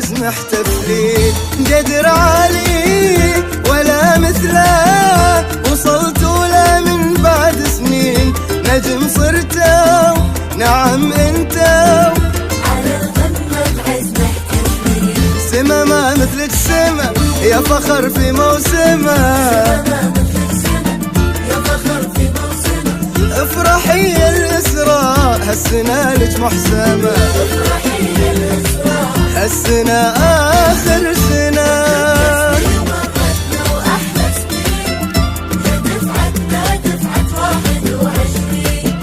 العز محتفلين. قدر عالي ولا مثله، وصلت له من بعد سنين. نجم صرتوا نعم انتوا، على القمة العز محتفلين. سما ما مثلك سما يا فخر في موسمه، افرحي يا الإسراء هالسنة لك محسمة. هالسنة آخر سنة، وأحلى سنين يا دفعتنا دفعة 21.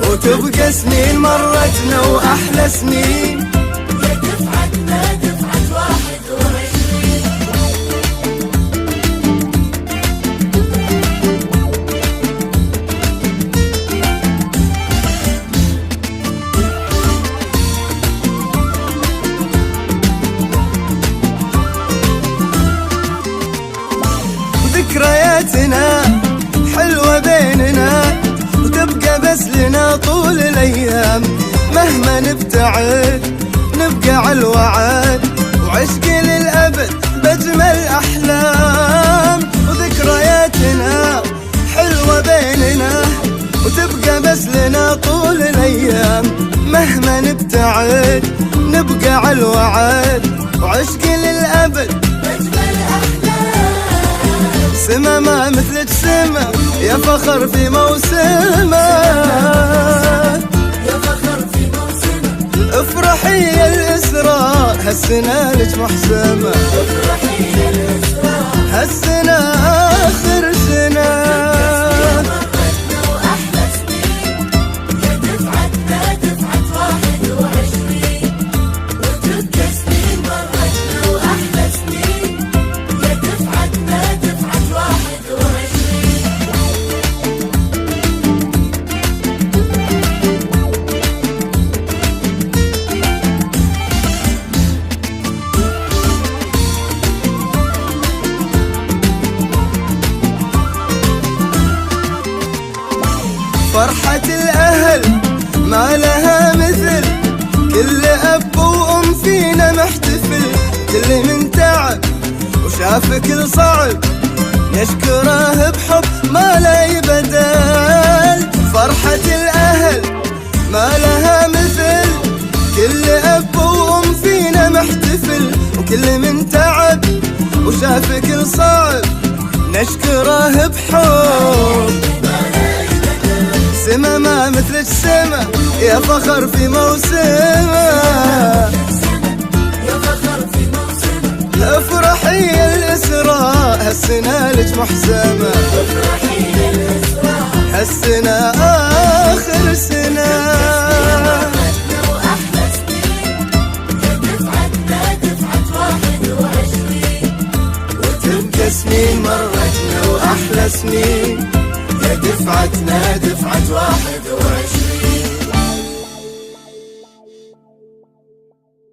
وتبقى سنين مرتنا وأحلى سنين يا دفعتنا دفعة 21. ذكرياتنا حلوة بيننا، وتبقى بس لنا طول الأيام. مهما نبتعد نبقى على الوعد، وعشق للأبد بأجمل أحلام. وذكرياتنا حلوة بيننا، وتبقى بس لنا طول الأيام. مهما نبتعد نبقى على الوعد، وعشق للأبد سما ما مثلك سما يا فخر في موسمه. يا فخر في موسمه، افرحي يا الإسراء هالسنة لك محسمة. افرحي يا الإسراء هالسنة آخر سنة، وأحلى سنين يا دفعتنا دفعة 21. وتبقى سنين مرتنا وأحلى سنين يا دفعتنا دفعة 21. فرحة الأهل ما لها مثل، كل أب وأم فينا محتفل. كل من تعب وشاف كل صعب نشكره بحب ما لا يبدل. فرحة الأهل ما لها مثل، كل أب وأم فينا محتفل. وكل من تعب وشاف كل صعب نشكره بحب. سما ما مثلك سما يا فخر في موسمه، يا فخر في موسمه، افرحي يا الإسراء هالسنة لك محسمة. افرحي يا الإسراء هالسنة آخر سنة، وأحلى سنين يا دفعتنا دفعة 21. وتبقى سنين مرتنا وأحلى سنين يا دفعتنا دفعة 21.